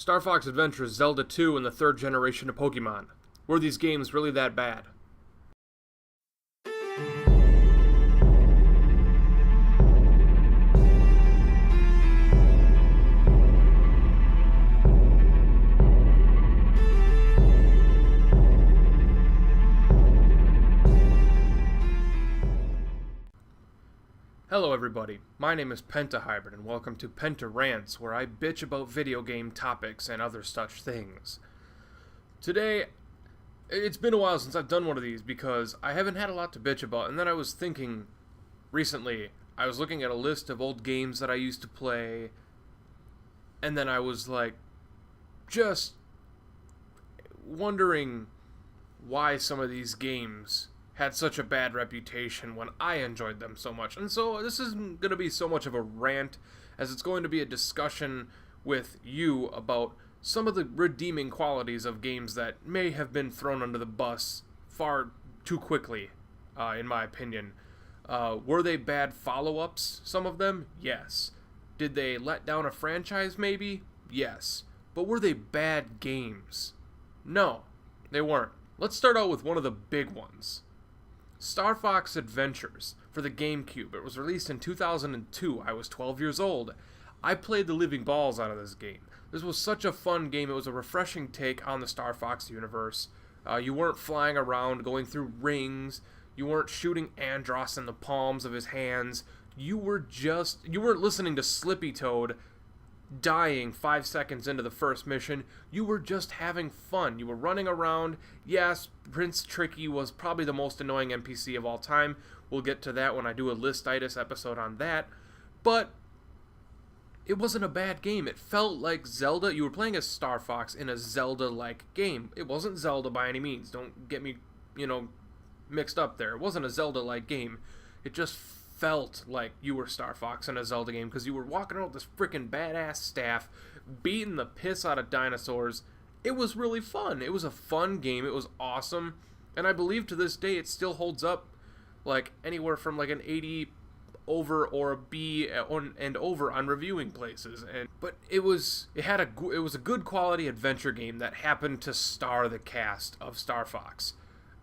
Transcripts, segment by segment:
Star Fox Adventures, Zelda 2, and the third generation of Pokemon. Were these games really that bad? Hello everybody, my name is Pentahybrid and welcome to Penta Rants, where I bitch about video game topics and other such things. Today, it's been a while since I've done one of these because I haven't had a lot to bitch about, and then I was thinking recently, I was looking at a list of old games that I used to play, and then I was like, just wondering why some of these games had such a bad reputation when I enjoyed them so much. And so this isn't going to be so much of a rant as it's going to be a discussion with you about some of the redeeming qualities of games that may have been thrown under the bus far too quickly, in my opinion. Were they bad follow-ups, some of them? Yes. Did they let down a franchise, maybe? Yes. But were they bad games? No, they weren't. Let's start out with one of the big ones. Star Fox Adventures for the GameCube. It was released in 2002. I was 12 years old. I played the living balls out of this game. This was such a fun game. It was a refreshing take on the Star Fox universe. You weren't flying around going through rings. You weren't shooting Andross in the palms of his hands. You weren't listening to Slippy Toad dying 5 seconds into the first mission. You were just having fun. You were running around. Yes, Prince Tricky was probably the most annoying NPC of all time. We'll get to that when I do a listitis episode on that. But it wasn't a bad game. It felt like Zelda. You were playing as Star Fox in a Zelda-like game. It wasn't Zelda by any means. Don't get me, mixed up there. It wasn't a Zelda-like game. It just felt like you were Star Fox in a Zelda game because you were walking around with this freaking badass staff, beating the piss out of dinosaurs. It was really fun. It was a fun game. It was awesome. And I believe to this day it still holds up like anywhere from like an 80 over or a B and over on reviewing places. But it was a good quality adventure game that happened to star the cast of Star Fox.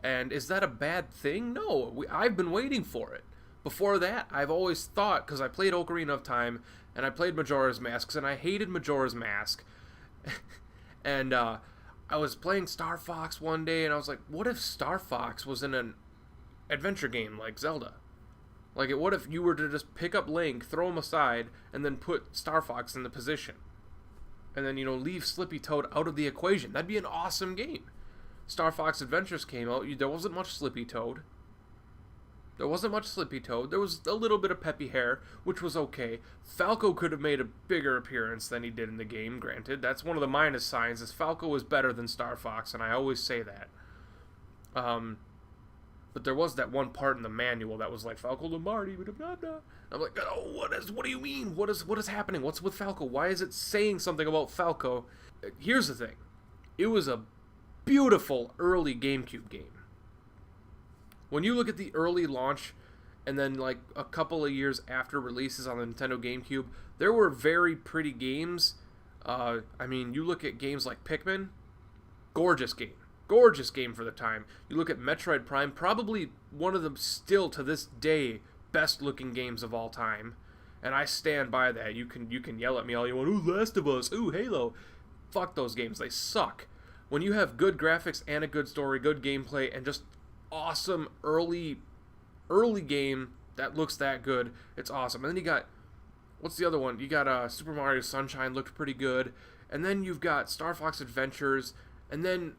And is that a bad thing? No, I've been waiting for it. Before that, I've always thought, because I played Ocarina of Time, and I played Majora's Mask, and I hated Majora's Mask, and I was playing Star Fox one day, and I was like, what if Star Fox was in an adventure game like Zelda? Like, what if you were to just pick up Link, throw him aside, and then put Star Fox in the position? And then, leave Slippy Toad out of the equation. That'd be an awesome game. Star Fox Adventures came out, there wasn't much Slippy Toad. There wasn't much Slippy Toad. There was a little bit of peppy hair, which was okay. Falco could have made a bigger appearance than he did in the game, granted. That's one of the minus signs, is Falco was better than Star Fox, and I always say that. But there was that one part in the manual that was like, Falco Lombardi, blah, blah, blah. I'm like, oh, what do you mean? What is happening? What's with Falco? Why is it saying something about Falco? Here's the thing. It was a beautiful early GameCube game. When you look at the early launch, and then like a couple of years after releases on the Nintendo GameCube, there were very pretty games. You look at games like Pikmin, gorgeous game for the time. You look at Metroid Prime, probably one of the still to this day best looking games of all time, and I stand by that. You can yell at me all you want. Ooh, Last of Us. Ooh, Halo. Fuck those games. They suck. When you have good graphics and a good story, good gameplay, and just awesome early game that looks that good, it's awesome. And then you got, what's the other one? You got Super Mario Sunshine, looked pretty good. And then you've got Star Fox Adventures, and then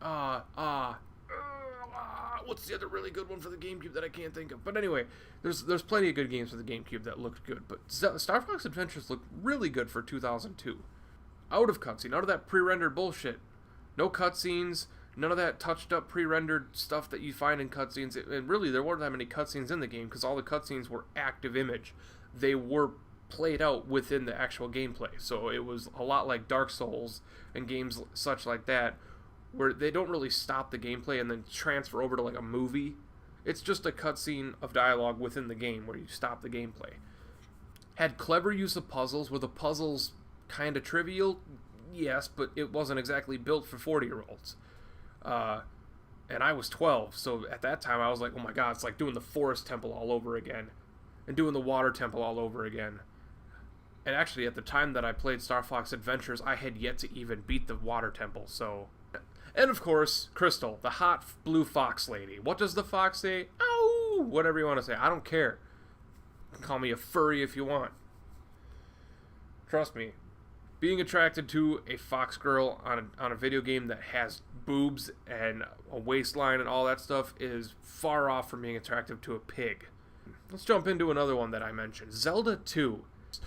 what's the other really good one for the GameCube that I can't think of? But anyway, there's plenty of good games for the GameCube that looked good, but Star Fox Adventures looked really good for 2002. Out of cutscene, out of that pre-rendered bullshit. No cutscenes. None of that touched up pre-rendered stuff that you find in cutscenes. And really, there weren't that many cutscenes in the game because all the cutscenes were active image. They were played out within the actual gameplay. So it was a lot like Dark Souls and games such like that, where they don't really stop the gameplay and then transfer over to like a movie. It's just a cutscene of dialogue within the game where you stop the gameplay. Had clever use of puzzles. Were the puzzles kind of trivial? yes, but it wasn't exactly built for 40-year-olds. And I was 12, so at that time I was like, oh my god, it's like doing the Forest Temple all over again. And doing the Water Temple all over again. And actually, at the time that I played Star Fox Adventures, I had yet to even beat the Water Temple, so... And of course, Crystal, the hot blue fox lady. What does the fox say? Ow! Whatever you want to say. I don't care. You can call me a furry if you want. Trust me. Being attracted to a fox girl on a video game that has boobs and a waistline and all that stuff is far off from being attractive to a pig. Let's jump into another one that I mentioned. Zelda 2.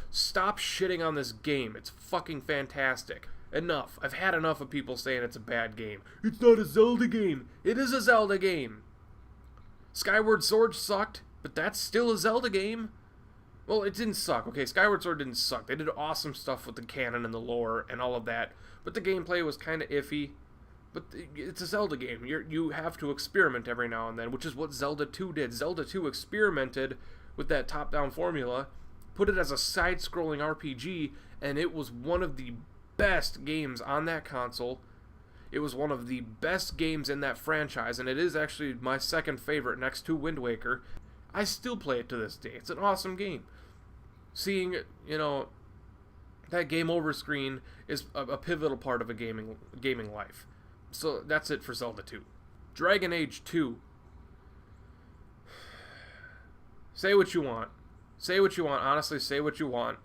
Stop shitting on this game. It's fucking fantastic. Enough. I've had enough of people saying it's a bad game. It's not a Zelda game. It is a Zelda game. Skyward Sword sucked, but that's still a Zelda game. Well, it didn't suck. Okay, Skyward Sword didn't suck. They did awesome stuff with the canon and the lore and all of that, but the gameplay was kind of iffy. But it's a Zelda game. You have to experiment every now and then, which is what Zelda 2 did. Zelda 2 experimented with that top-down formula, put it as a side-scrolling RPG, and it was one of the best games on that console. It was one of the best games in that franchise, and it is actually my second favorite next to Wind Waker. I still play it to this day. It's an awesome game. Seeing, that game over screen is a pivotal part of a gaming life. So that's it for Zelda 2. Dragon Age 2. Say what you want. Say what you want. Honestly, say what you want.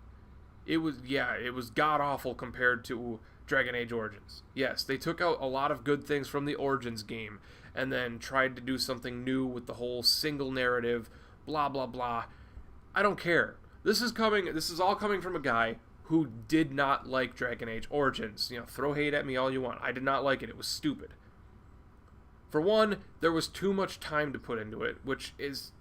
It was god-awful compared to Dragon Age Origins. Yes, they took out a lot of good things from the Origins game and then tried to do something new with the whole single narrative, blah, blah, blah. I don't care. This is all coming from a guy who did not like Dragon Age Origins. Throw hate at me all you want. I did not like it. It was stupid. For one, there was too much time to put into it, which is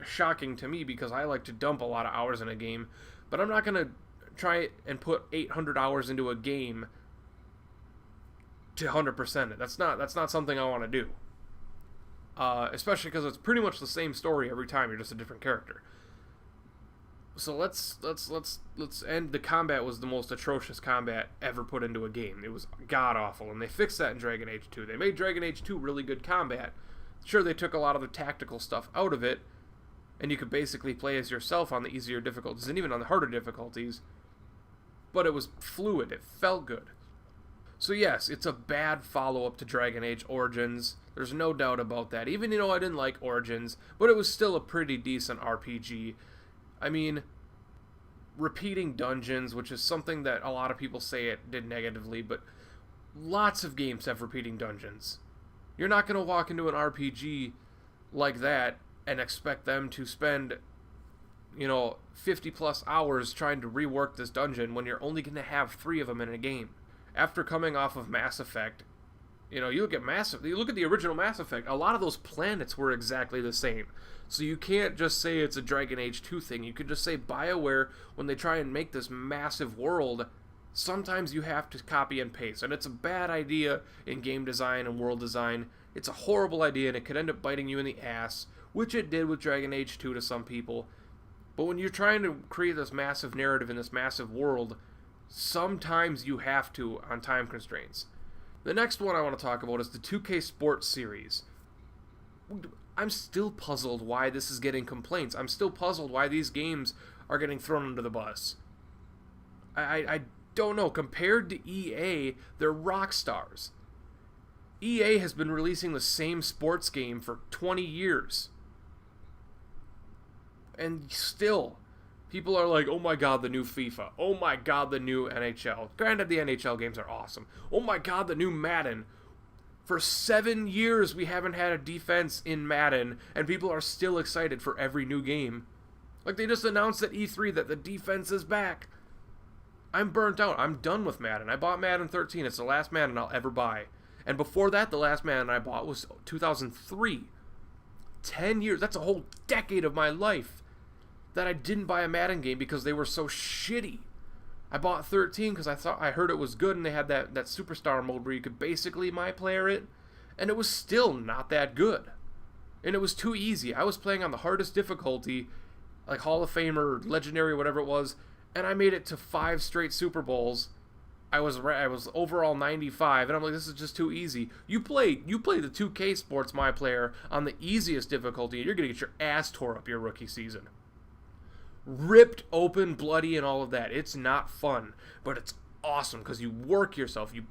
shocking to me because I like to dump a lot of hours in a game, but I'm not going to try and put 800 hours into a game to 100% it. That's not something I want to do. Especially because it's pretty much the same story every time. You're just a different character. So let's end. The combat was the most atrocious combat ever put into a game. It was god awful, and they fixed that in Dragon Age 2. They made Dragon Age 2 really good combat. Sure, they took a lot of the tactical stuff out of it, and you could basically play as yourself on the easier difficulties and even on the harder difficulties, but it was fluid. It felt good. So yes, it's a bad follow-up to Dragon Age Origins. There's no doubt about that. Even I didn't like Origins, but it was still a pretty decent RPG. I mean, repeating dungeons, which is something that a lot of people say it did negatively, but lots of games have repeating dungeons. You're not going to walk into an RPG like that and expect them to spend, 50 plus hours trying to rework this dungeon when you're only going to have 3 of them in a game. After coming off of Mass Effect, you look at the original Mass Effect, a lot of those planets were exactly the same. So you can't just say it's a Dragon Age 2 thing. You could just say BioWare, when they try and make this massive world, sometimes you have to copy and paste. And it's a bad idea in game design and world design. It's a horrible idea, and it could end up biting you in the ass, which it did with Dragon Age 2 to some people. But when you're trying to create this massive narrative in this massive world, sometimes you have to on time constraints. The next one I want to talk about is the 2K Sports series. I'm still puzzled why this is getting complaints. I'm still puzzled why these games are getting thrown under the bus. I don't know. Compared to EA, they're rock stars. EA has been releasing the same sports game for 20 years. And still, people are like, oh my god, the new FIFA. Oh my god, the new NHL. Granted, the NHL games are awesome. Oh my god, the new Madden. For 7 years, we haven't had a defense in Madden, and people are still excited for every new game. Like, they just announced at E3 that the defense is back. I'm burnt out. I'm done with Madden. I bought Madden 13. It's the last Madden I'll ever buy. And before that, the last Madden I bought was 2003. 10 years. That's a whole decade of my life that I didn't buy a Madden game because they were so shitty. I bought 13 because I heard it was good, and they had that superstar mode where you could basically my player it, and it was still not that good. And it was too easy. I was playing on the hardest difficulty, like Hall of Fame or Legendary or whatever it was, and I made it to 5 straight Super Bowls I was overall 95, and I'm like, this is just too easy. You play the 2K Sports My Player on the easiest difficulty, and you're gonna get your ass tore up your rookie season. Ripped open, bloody, and all of that. It's not fun, but it's awesome because you work yourself. You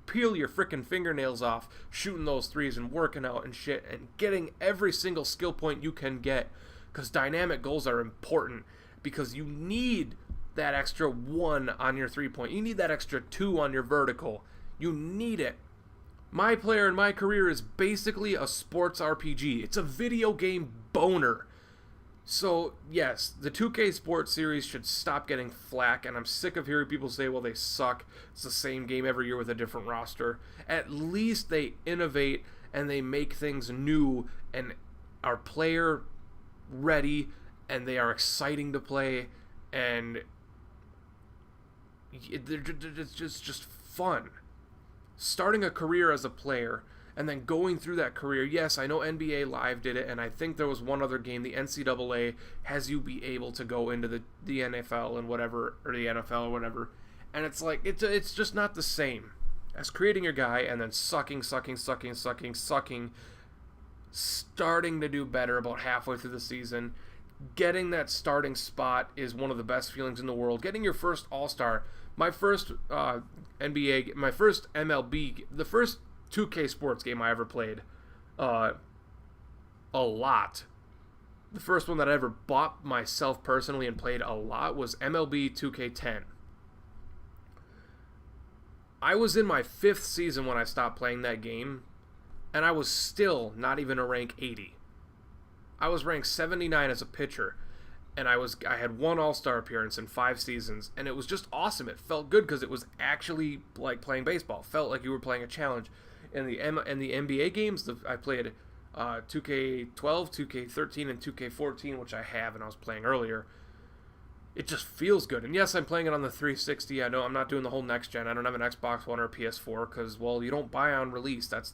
peel your freaking fingernails off shooting those threes and working out and shit and getting every single skill point you can get, because dynamic goals are important, because you need that extra 1 on your 3-point. You need that extra 2 on your vertical. You need it. My Player in My Career is basically a sports RPG. It's a video game boner. So, yes, the 2K Sports series should stop getting flack, and I'm sick of hearing people say, well, they suck. It's the same game every year with a different roster. At least they innovate and they make things new and are player ready, and they are exciting to play, and it's just fun. Starting a career as a player and then going through that career. Yes, I know NBA Live did it, and I think there was one other game, the NCAA, has you be able to go into the NFL and whatever, or the NFL or whatever, and it's like, it's just not the same as creating your guy and then sucking, starting to do better about halfway through the season. Getting that starting spot is one of the best feelings in the world. Getting your first All-Star, my first NBA, my first MLB, the first 2K Sports game I ever played, a lot. The first one that I ever bought myself personally and played a lot was MLB 2K10. I was in my 5th season when I stopped playing that game, and I was still not even a rank 80. I was ranked 79 as a pitcher, and I had 1 All-Star appearance in 5 seasons, and it was just awesome. It felt good because it was actually like playing baseball. It felt like you were playing a challenge. In the NBA games, I played 2K12, 2K13, and 2K14, which I have and I was playing earlier. It just feels good. And yes, I'm playing it on the 360. I know I'm not doing the whole next gen. I don't have an Xbox One or a PS4 because, well, you don't buy on release. That's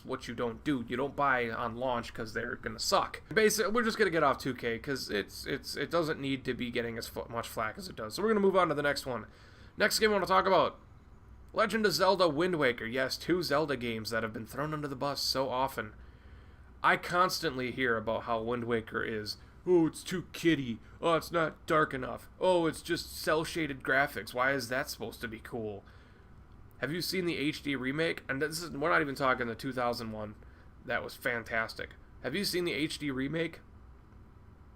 what you don't do. You don't buy on launch because they're gonna suck. Basically, we're just gonna get off 2K because it doesn't need to be getting as much flack as it does. So we're gonna move on to the next one. Next game I want to talk about: Legend of Zelda Wind Waker. Yes, 2 Zelda games that have been thrown under the bus so often. I constantly hear about how Wind Waker is, oh, it's too kiddie. Oh, it's not dark enough. Oh, it's just cel-shaded graphics. Why is that supposed to be cool? Have you seen the HD remake? And we're not even talking the 2001. That was fantastic. Have you seen the HD remake?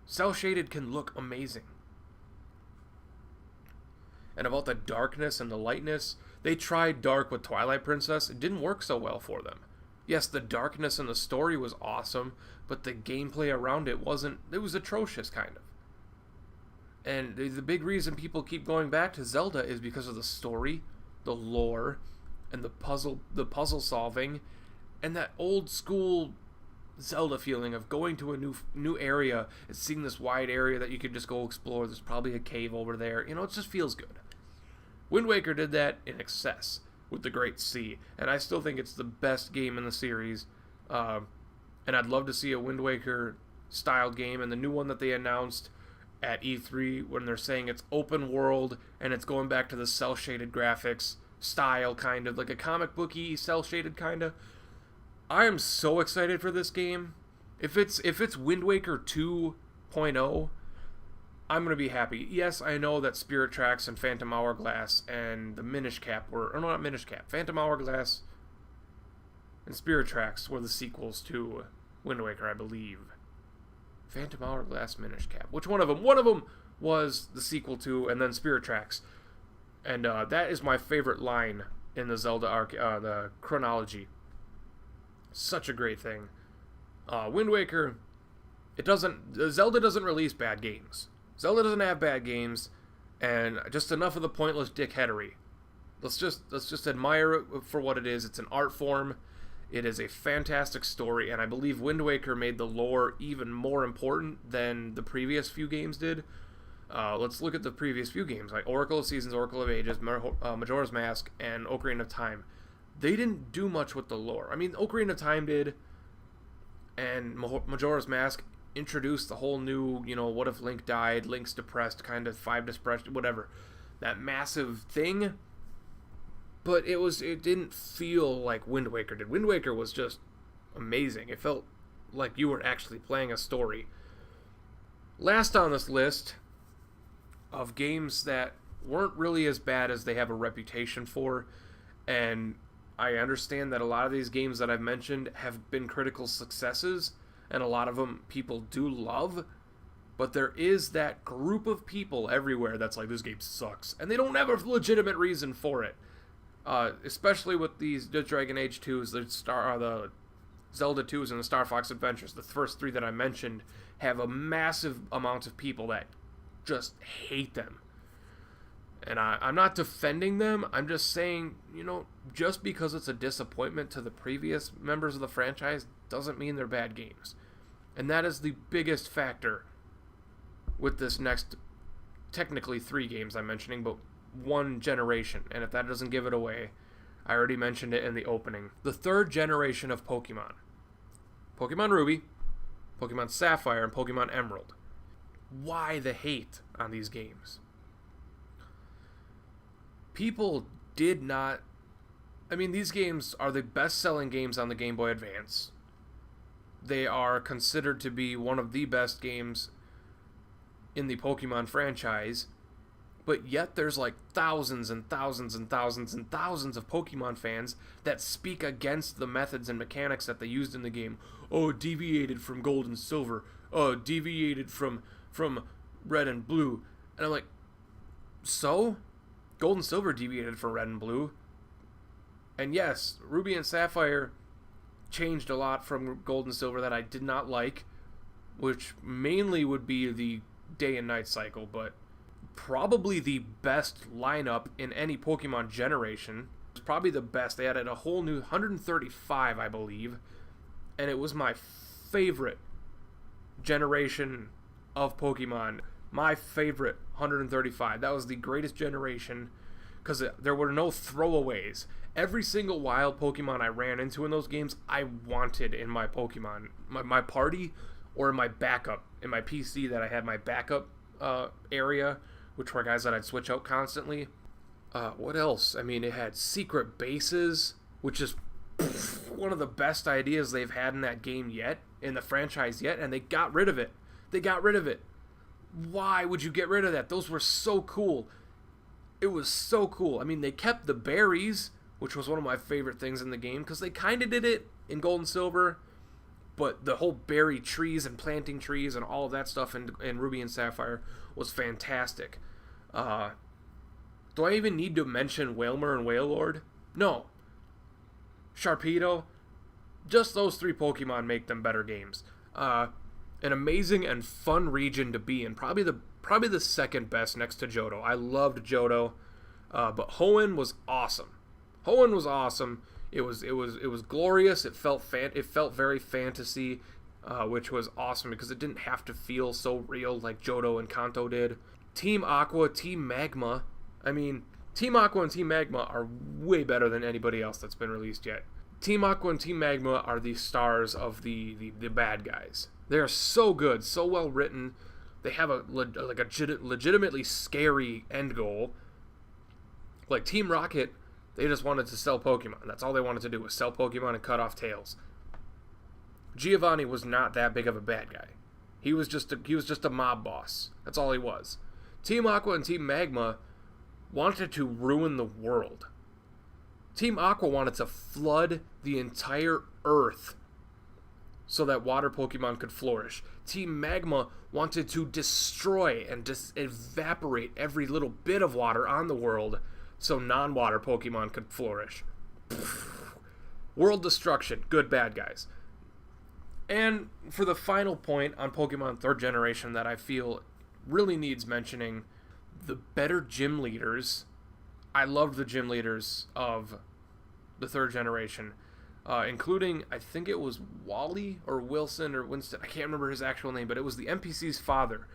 Cel-shaded can look amazing. And about the darkness and the lightness, they tried dark with Twilight Princess. It didn't work so well for them. Yes, the darkness and the story was awesome, but the gameplay around it wasn't. It was atrocious, kind of. And the big reason people keep going back to Zelda is because of the story, the lore, and the puzzle solving, and that old school Zelda feeling of going to a new area and seeing this wide area that you could just go explore. There's probably a cave over there. You know, it just feels good. Wind Waker did that in excess with the Great Sea, and I still think it's the best game in the series. And I'd love to see a Wind Waker styled game, and the new one that they announced at E3 when they're saying it's open world and it's going back to the cel-shaded graphics style, kind of like a comic booky cel-shaded kind of. I am so excited for this game. If it's Wind Waker 2.0, I'm going to be happy. Yes, I know that Spirit Tracks and Phantom Hourglass and the Minish Cap were, or no, not Minish Cap, Phantom Hourglass and Spirit Tracks were the sequels to Wind Waker, I believe. Phantom Hourglass, Minish Cap. Which one of them? One of them was the sequel to, and then Spirit Tracks. And that is my favorite line in the Zelda the chronology. Such a great thing. Wind Waker, Zelda doesn't release bad games. Zelda doesn't have bad games, and just enough of the pointless dickheadery. Let's just admire it for what it is. It's an art form. It is a fantastic story, and I believe Wind Waker made the lore even more important than the previous few games did. Let's look at the previous few games, like Oracle of Seasons, Oracle of Ages, Majora's Mask, and Ocarina of Time. They didn't do much with the lore. I mean, Ocarina of Time did, and Majora's Mask introduced the whole new, what if Link died, Link's depressed, kind of 5 depressed, whatever. That massive thing. but it didn't feel like Wind Waker did. Wind Waker was just amazing. It felt like you were actually playing a story. Last on this list of games that weren't really as bad as they have a reputation for, and I understand that a lot of these games that I've mentioned have been critical successes, and a lot of them people do love, but there is that group of people everywhere that's like, this game sucks, and they don't have a legitimate reason for it. Especially with the Dragon Age 2s, the Zelda 2s, and the Star Fox Adventures. The first three that I mentioned have a massive amount of people that just hate them. And I'm not defending them. I'm just saying, just because it's a disappointment to the previous members of the franchise doesn't mean they're bad games. And that is the biggest factor with this next, technically 3 games I'm mentioning, but 1 generation. And if that doesn't give it away, I already mentioned it in the opening. The 3rd generation of Pokemon. Pokemon Ruby, Pokemon Sapphire, and Pokemon Emerald. Why the hate on these games? People did not... these games are the best-selling games on the Game Boy Advance. They are considered to be one of the best games in the Pokemon franchise, but yet there's like thousands and thousands and thousands and thousands of Pokemon fans that speak against the methods and mechanics that they used in the game. Oh, deviated from Gold and Silver. Oh, deviated from Red and Blue. And I'm like, so? Gold and Silver deviated from Red and Blue. And yes, Ruby and Sapphire changed a lot from Gold and Silver that I did not like, which mainly would be the day and night cycle, but probably the best lineup in any Pokemon generation. It's probably the best. They added a whole new 135, I believe, and it was my favorite generation of Pokemon. My favorite 135. That was the greatest generation because there were no throwaways. Every single wild Pokemon I ran into in those games, I wanted in my Pokemon, my party, or in my backup. In my PC that I had my backup area, which were guys that I'd switch out constantly. What else? It had secret bases, which is one of the best ideas they've had in that game yet, in the franchise yet, and they got rid of it. Why would you get rid of that? Those were so cool. It was so cool. They kept the berries, which was one of my favorite things in the game, because they kind of did it in Gold and Silver, but the whole berry trees and planting trees and all of that stuff in Ruby and Sapphire was fantastic. Do I even need to mention Wailmer and Wailord? No. Sharpedo? Just those 3 Pokemon make them better games. An amazing and fun region to be in. Probably the second best next to Johto. I loved Johto, but Hoenn was awesome. It was glorious. It felt very fantasy, which was awesome because it didn't have to feel so real like Johto and Kanto did. Team Aqua, Team Magma. Team Aqua and Team Magma are way better than anybody else that's been released yet. Team Aqua and Team Magma are the stars of the bad guys. They are so good, so well written. They have a legitimately scary end goal. Like Team Rocket, they just wanted to sell Pokemon. That's all they wanted to do, was sell Pokemon and cut off tails. Giovanni was not that big of a bad guy. He was just a mob boss. That's all he was. Team Aqua and Team Magma wanted to ruin the world. Team Aqua wanted to flood the entire Earth so that water Pokemon could flourish. Team Magma wanted to destroy and evaporate every little bit of water on the world so non-water Pokemon could flourish. World destruction. Good bad guys. And for the final point on Pokemon 3rd generation that I feel really needs mentioning, the better gym leaders. I loved the gym leaders of the 3rd generation, including, I think it was Wally or Wilson or Winston. I can't remember his actual name, but it was the NPC's father.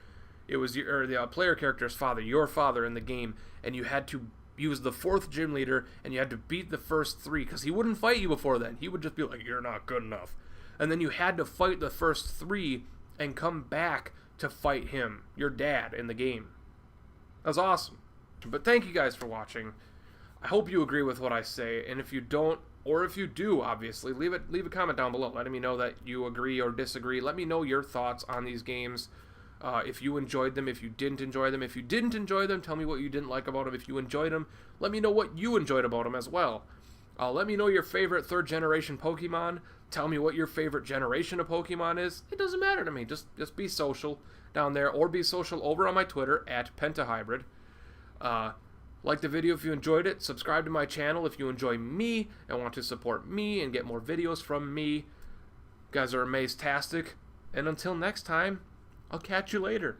It was the player character's father, your father in the game, and you had to use the 4th gym leader, and you had to beat the first 3, because he wouldn't fight you before then. He would just be like, you're not good enough. And then you had to fight the first 3 and come back to fight him, your dad, in the game. That was awesome. But thank you guys for watching. I hope you agree with what I say, and if you don't, or if you do, obviously, leave a comment down below, letting me know that you agree or disagree. Let me know your thoughts on these games. If you enjoyed them, if you didn't enjoy them. If you didn't enjoy them, tell me what you didn't like about them. If you enjoyed them, let me know what you enjoyed about them as well. Let me know your favorite third generation Pokemon. Tell me what your favorite generation of Pokemon is. It doesn't matter to me. Just be social down there, or be social over on my Twitter at Pentahybrid. Like the video if you enjoyed it. Subscribe to my channel if you enjoy me and want to support me and get more videos from me. You guys are amaze-tastic. And until next time, I'll catch you later.